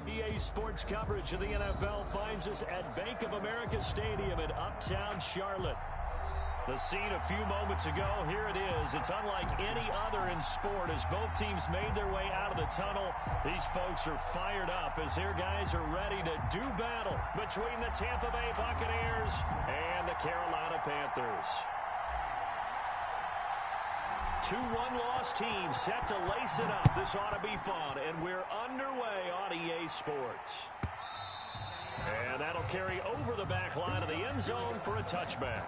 EA Sports coverage of the NFL finds us at Bank of America Stadium in Uptown Charlotte. The scene a few moments ago, here it is. It's unlike any other in sport as both teams made their way out of the tunnel. These folks are fired up as their guys are ready to do battle between the Tampa Bay Buccaneers and the Carolina Panthers. Two one-loss teams set to lace it up. This ought to be fun, and we're underway on EA Sports. And that'll carry over the back line of the end zone for a touchback.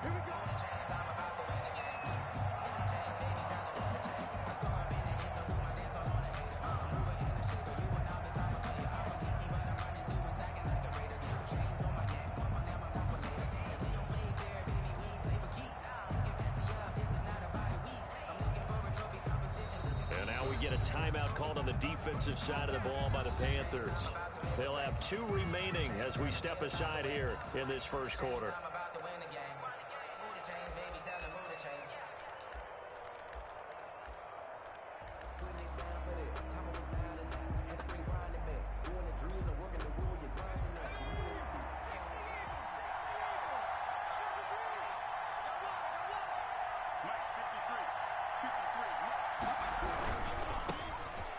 Get a timeout called on the defensive side of the ball by the Panthers. They'll have 2 remaining as we step aside here in this first quarter.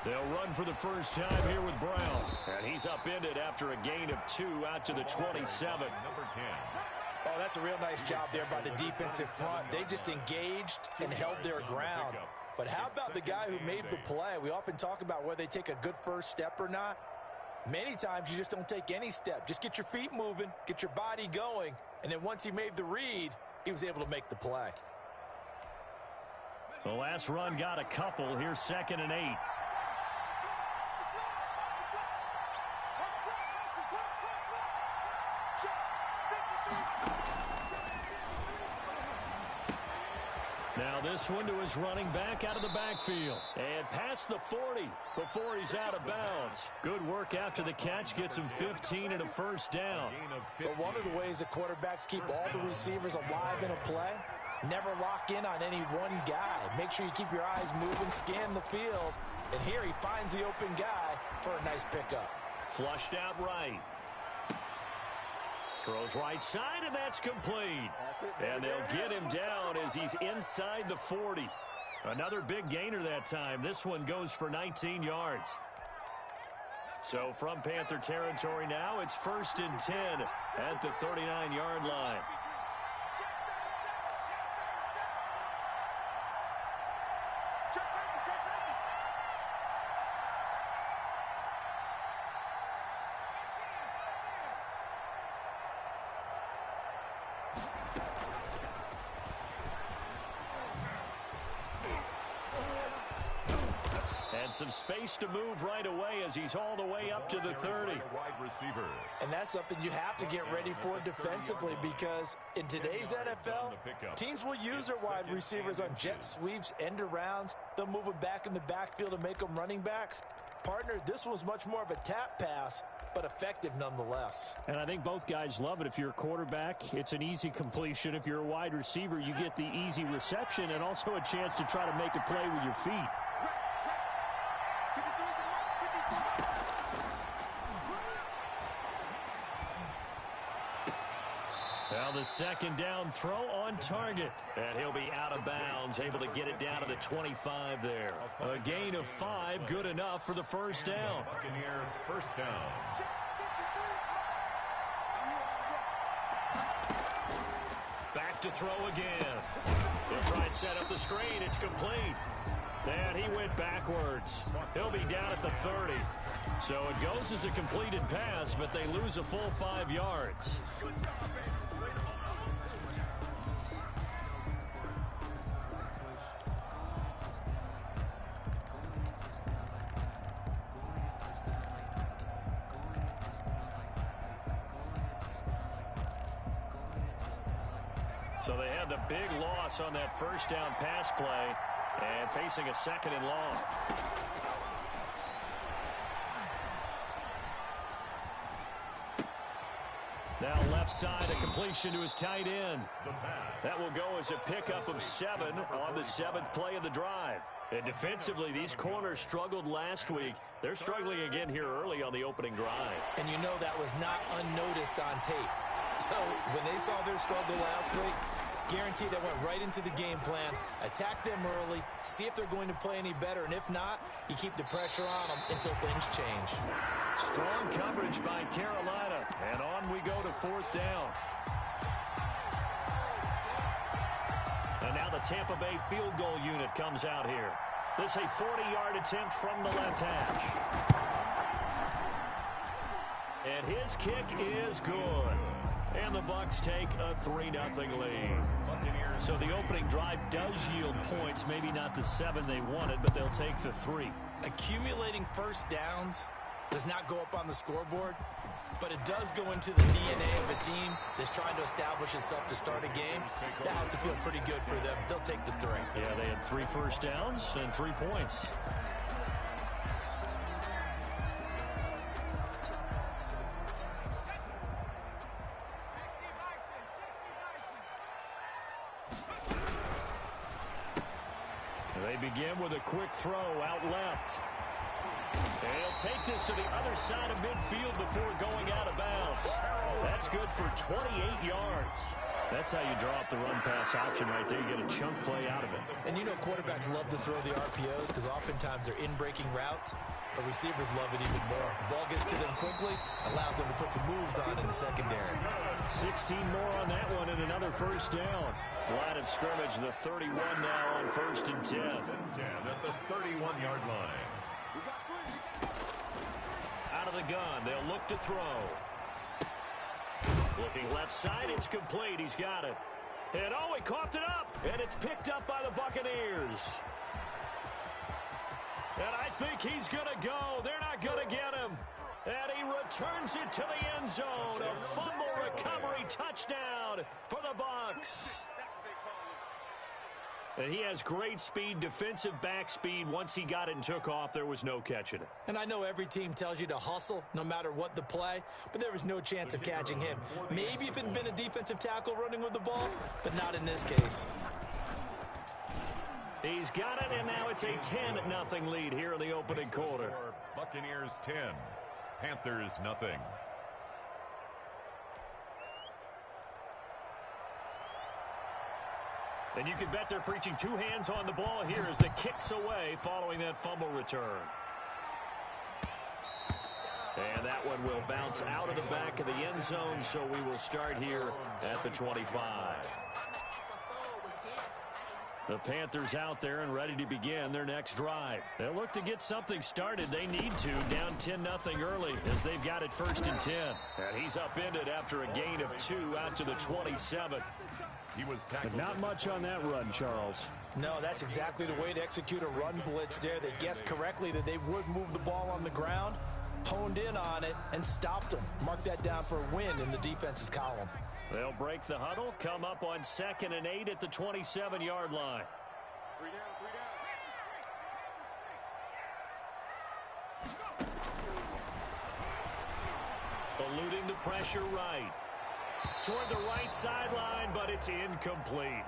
They'll run for the first time here with Brown. And he's upended after a gain of 2 out to the 27. Number 10. Oh, that's a real nice job there by the defensive front. They just engaged and held their ground. But how about the guy who made the play? We often talk about whether they take a good first step or not. Many times you just don't take any step. Just get your feet moving, get your body going, and then once he made the read, he was able to make the play. The last run got a couple. Here's 2nd and 8. Now this one to his running back out of the backfield. And past the 40 before he's out of bounds. Good work after the catch. Gets him 15 and a first down. But one of the ways the quarterbacks keep all the receivers alive in a play, never lock in on any one guy. Make sure you keep your eyes moving, scan the field. And here he finds the open guy for a nice pickup. Flushed out right. Throws right side, and that's complete. And they'll get him down as he's inside the 40. Another big gainer that time. This one goes for 19 yards. So from Panther territory now, it's 1st and 10 at the 39-yard line. Some space to move right away as he's all the way up to the 30. Wide receiver. And that's something you have to get ready for defensively because in today's NFL, teams will use their wide receivers on jet sweeps, end arounds. They'll move them back in the backfield and make them running backs. Partner, this was much more of a tap pass, but effective nonetheless. And I think both guys love it. If you're a quarterback, it's an easy completion. If you're a wide receiver, you get the easy reception and also a chance to try to make a play with your feet. Now the 2nd down throw on target. And he'll be out of bounds, able to get it down to the 25 there. A gain of 5, good enough for the first down. Buccaneer first down. Back to throw again. They'll try and set up the screen. It's complete. And he went backwards. He'll be down at the 30. So it goes as a completed pass, but they lose a full 5 yards. So they had the big loss on that first down pass play and facing a 2nd and long. Now left side, a completion to his tight end. That will go as a pickup of 7 on the 7th play of the drive. And defensively, these corners struggled last week. They're struggling again here early on the opening drive. And you know that was not unnoticed on tape. So when they saw their struggle last week, guaranteed they went right into the game plan, attack them early, see if they're going to play any better, and if not, you keep the pressure on them until things change. Strong coverage by Carolina, and on we go to 4th down. And now the Tampa Bay field goal unit comes out here. This a 40-yard attempt from the left hash. And his kick is good. And the Bucs take a 3-0 lead. So the opening drive does yield points, maybe not the 7 they wanted, but they'll take the 3. Accumulating first downs does not go up on the scoreboard, but it does go into the DNA of a team that's trying to establish itself to start a game. That has to feel pretty good for them. They'll take the 3. Yeah, they had 3 first downs and 3 points. They begin with a quick throw out left. And he'll take this to the other side of midfield before going out of bounds. That's good for 28 yards. That's how you draw up the run-pass option right there. You get a chunk play out of it. And you know quarterbacks love to throw the RPOs because oftentimes they're in-breaking routes, but receivers love it even more. The ball gets to them quickly, allows them to put some moves on in the secondary. 16 more on that one and another first down. Line of scrimmage, the 31 now on 1st and 10. At the 31-yard line. Out of the gun, they'll look to throw. Looking left side, it's complete. He's got it. And oh, he coughed it up. And it's picked up by the Buccaneers. And I think he's going to go. They're not going to get him. And he returns it to the end zone. A fumble recovery touchdown for the Bucs. And he has great speed, defensive back speed. Once he got it and took off, there was no catching it. And I know every team tells you to hustle no matter what the play, but there was no chance of catching him. Maybe if it had been a defensive tackle running with the ball, but not in this case. He's got it, and now it's a 10-0 lead here in the opening quarter. Buccaneers 10, Panthers nothing. And you can bet they're preaching 2 hands on the ball here as the kick's away following that fumble return. And that one will bounce out of the back of the end zone, so we will start here at the 25. The Panthers out there and ready to begin their next drive. They'll look to get something started. They need to, down 10-0 early as they've got it 1st and 10. And he's upended after a gain of 2 out to the 27. He was tackled. But not much on that run, Charles. No, that's exactly the way to execute a run blitz there. They guessed correctly that they would move the ball on the ground, honed in on it, and stopped them. Mark that down for a win in the defense's column. They'll break the huddle, come up on 2nd and 8 at the 27-yard line. 3 down. Eluding the pressure right. Toward the right sideline, but it's incomplete.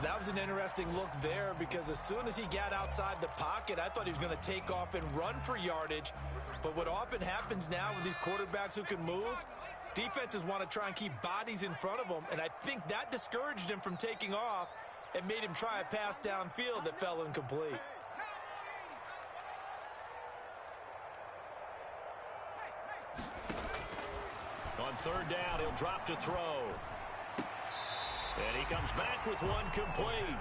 That was an interesting look there because as soon as he got outside the pocket, I thought he was going to take off and run for yardage. But what often happens now with these quarterbacks who can move, defenses want to try and keep bodies in front of them, and I think that discouraged him from taking off and made him try a pass downfield that fell incomplete. On 3rd down, he'll drop to throw. And he comes back with one complete.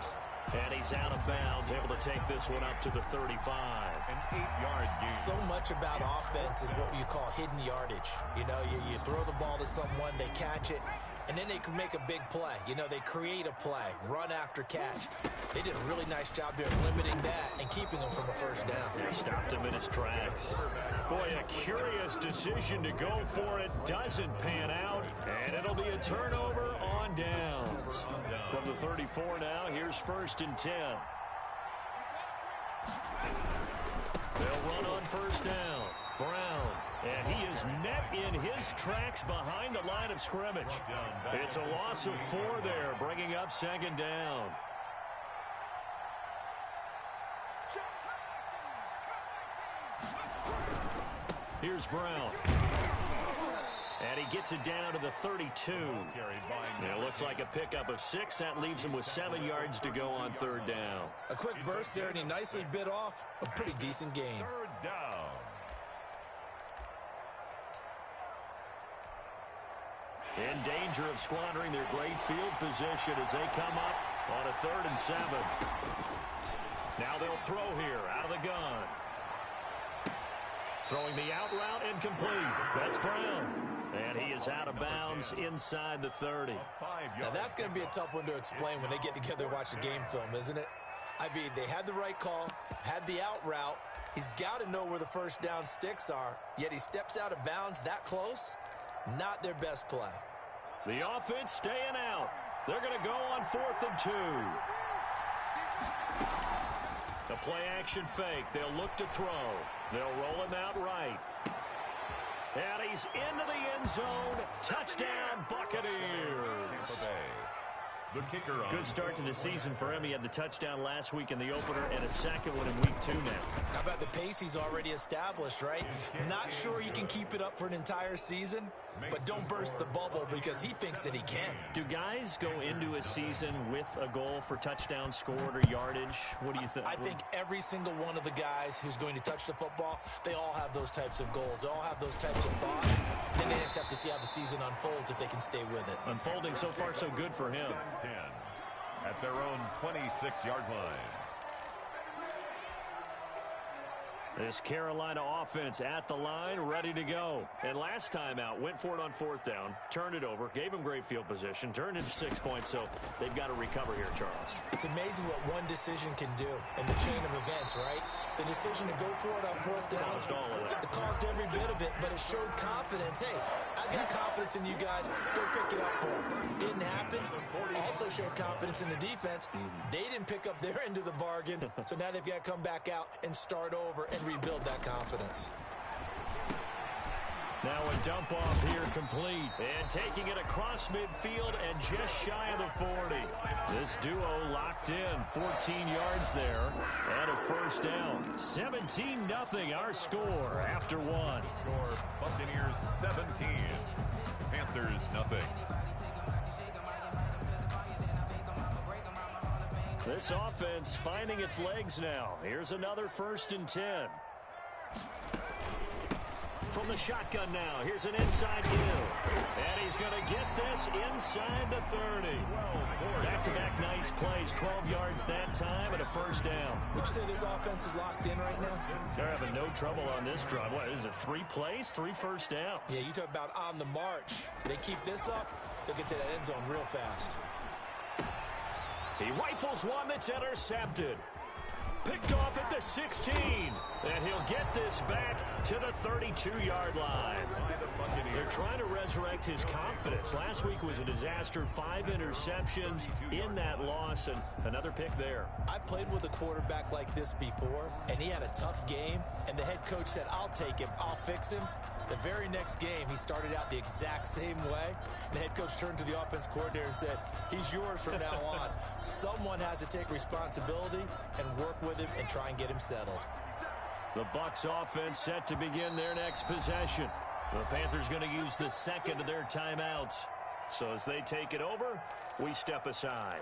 And he's out of bounds, able to take this one up to the 35. An 8-yard gain. So much about offense is what you call hidden yardage. You know, you throw the ball to someone, they catch it, and then they can make a big play. You know, they create a play, run after catch. They did a really nice job there limiting that and keeping him from a first down. They stopped him in his tracks. Boy, a curious decision to go for it. Doesn't pan out, and it'll be a turnover on downs. From the 34 now, here's 1st and 10. They'll run on 1st down. Brown. And he is met in his tracks behind the line of scrimmage. It's a loss of 4 there, bringing up 2nd down. Here's Brown. And he gets it down to the 32. It looks like a pickup of 6. That leaves him with 7 yards to go on third down. A quick burst there, and he nicely bit off a pretty decent gain. Third down. In danger of squandering their great field position as they come up on a 3rd and 7. Now they'll throw here out of the gun. Throwing the out route incomplete. That's Brown. And he is out of bounds inside the 30. Now that's going to be a tough one to explain when they get together and watch the game film, isn't it? I mean, they had the right call, had the out route. He's got to know where the first down sticks are, yet he steps out of bounds that close. Not their best play. The offense staying out. They're going to go on 4th and 2. The play-action fake. They'll look to throw. They'll roll him out right. And he's into the end zone. Touchdown, Buccaneers. The kicker on Good start to the season for him. He had the touchdown last week in the opener and a second one in week 2 now. How about the pace he's already established, right? Not sure you can keep it up for an entire season, but don't burst the bubble because he thinks that he can. Do guys go into a season with a goal for touchdowns scored or yardage? What do you think? I think every single one of the guys who's going to touch the football, they all have those types of goals. They all have those types of thoughts. Then they just have to see how the season unfolds if they can stay with it. Unfolding so far so good for him. 10 at their own 26-yard line. This Carolina offense at the line, ready to go. And last time out, went for it on 4th down, turned it over, gave him great field position, turned into 6 points, so they've got to recover here, Charles. It's amazing what one decision can do in the chain of events, right? The decision to go for it on 4th down, Caused all of that. it caused every bit of it, but it showed confidence. Hey, I've got confidence in you guys. Go pick it up for them. Didn't happen. Also showed confidence in the defense. They didn't pick up their end of the bargain, so now they've got to come back out and start over and rebuild that confidence. Now a dump off here complete. And taking it across midfield and just shy of the 40. This duo locked in. 14 yards there. And a first down. 17-0 our score after 1. Score Buccaneers 17. Panthers nothing. This offense finding its legs now. Here's another 1st and 10. From the shotgun now. Here's an inside hill. And he's going to get this inside the 30. Back-to-back nice plays. 12 yards that time and a first down. Would you say this offense is locked in right now? They're having no trouble on this drive. What is it, 3 plays, 3 first downs? Yeah, you talk about on the march. They keep this up, they'll get to that end zone real fast. He rifles one that's intercepted. Picked off at the 16. And he'll get this back to the 32-yard line. They're trying to resurrect his confidence. Last week was a disaster. 5 interceptions in that loss, and another pick there. I played with a quarterback like this before, and he had a tough game, and the head coach said, I'll take him, I'll fix him. The very next game, he started out the exact same way. The head coach turned to the offense coordinator and said, he's yours from now on. Someone has to take responsibility and work with him and try and get him settled. The Bucs offense set to begin their next possession. The Panthers going to use the second of their timeouts. So as they take it over, we step aside.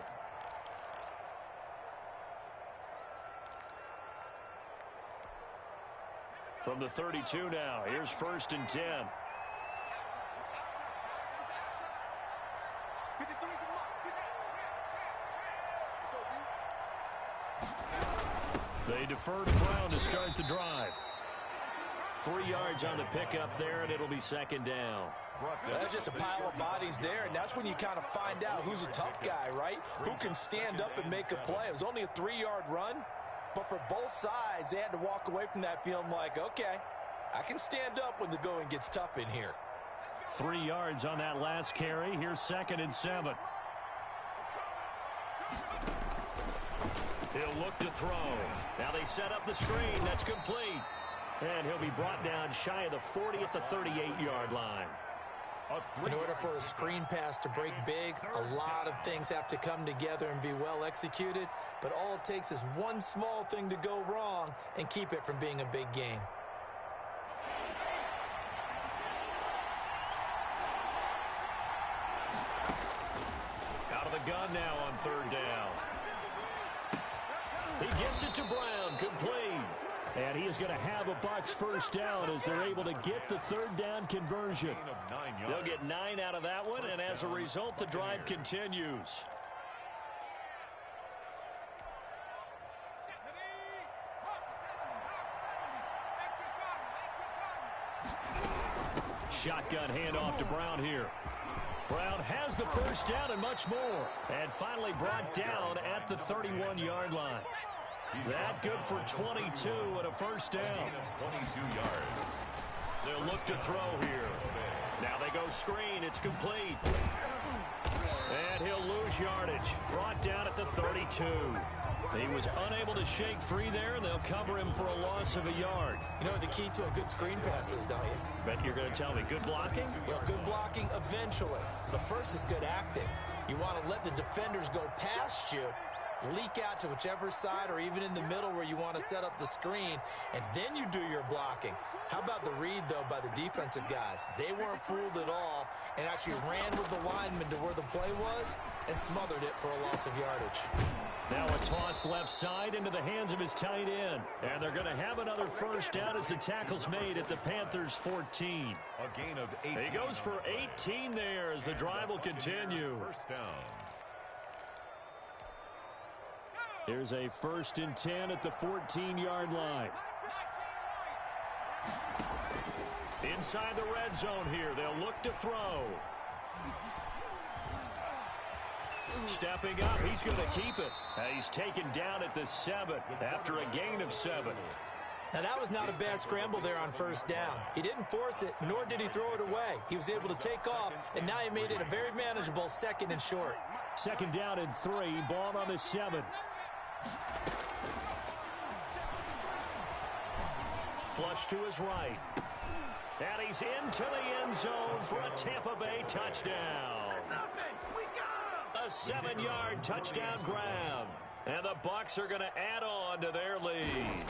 From the 32 now, here's 1st and 10. They defer to Brown to start the drive. 3 yards on the pickup there, and it'll be 2nd down. There's just a pile of bodies there, and that's when you kind of find out who's a tough guy, right? Who can stand up and make a play. It was only a 3-yard run, but for both sides, they had to walk away from that feeling like, okay, I can stand up when the going gets tough in here. 3 yards on that last carry. Here's 2nd and 7. He'll look to throw. Now they set up the screen. That's complete. And he'll be brought down shy of the 40 at the 38-yard line. In order for a screen pass to break big, a lot of things have to come together and be well executed. But all it takes is one small thing to go wrong and keep it from being a big game. gun now on third down. He gets it to Brown, complete. And he is going to have a Bucs first down as they're able to get the third down conversion. They'll get 9 out of that one, and as a result, the drive continues. Shotgun handoff to Brown here. Brown has the first down and much more. And finally brought down at the 31-yard line. That good for 22 and a first down. 22 yards. They'll look to throw here. Now they go screen. It's complete. And he'll lose yardage. Brought down at the 32. He was unable to shake free there, and they'll cover him for a loss of a yard. You know what the key to a good screen pass is, don't you? Bet you're going to tell me good blocking? Well, good blocking eventually. But first is good acting. You want to let the defenders go past you, leak out to whichever side or even in the middle where you want to set up the screen, and then you do your blocking. How about the read, though, by the defensive guys? They weren't fooled at all and actually ran with the lineman to where the play was and smothered it for a loss of yardage. Now a toss left side into the hands of his tight end. And they're going to have another first down as the tackle's made at the Panthers' 14. A gain of 18. He goes for 18 there as the drive will continue. First down. Here's a 1st and 10 at the 14-yard line. Inside the red zone here. They'll look to throw. Stepping up, he's going to keep it. He's taken down at the 7 after a gain of 7. Now, that was not a bad scramble there on first down. He didn't force it, nor did he throw it away. He was able to take off, and now he made it a very manageable 2nd and short. 2nd down and 3, ball on the 7. Flush to his right. And he's into the end zone for a Tampa Bay touchdown. A 7-yard touchdown grab. And the Bucs are going to add on to their lead.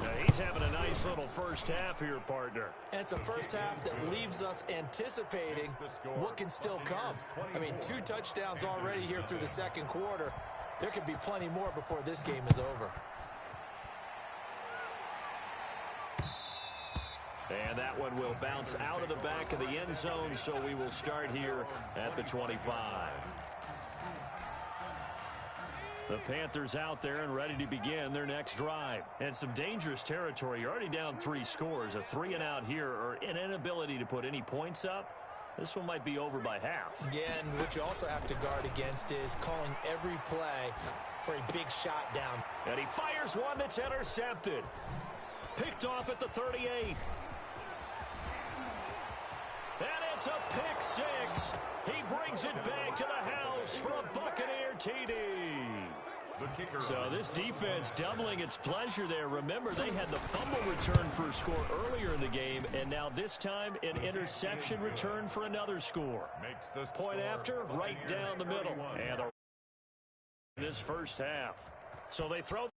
Now he's having a nice little first half here, partner. And it's a first half that leaves us anticipating what can still come. I mean, 2 touchdowns already here through the 2nd quarter. There could be plenty more before this game is over. And that one will bounce out of the back of the end zone, so we will start here at the 25. The Panthers out there and ready to begin their next drive. And some dangerous territory. You're already down 3 scores. A 3-and-out here, or an inability to put any points up. This one might be over by half. Yeah, and what you also have to guard against is calling every play for a big shot down. And he fires one that's intercepted. Picked off at the 38. And it's a pick 6. He brings it back to the house for a Buccaneer TD. So this defense doubling its pleasure there. Remember, they had the fumble return for a score earlier in the game, and now this time an interception return for another score. Point after, right down the middle. And this first half. So they throw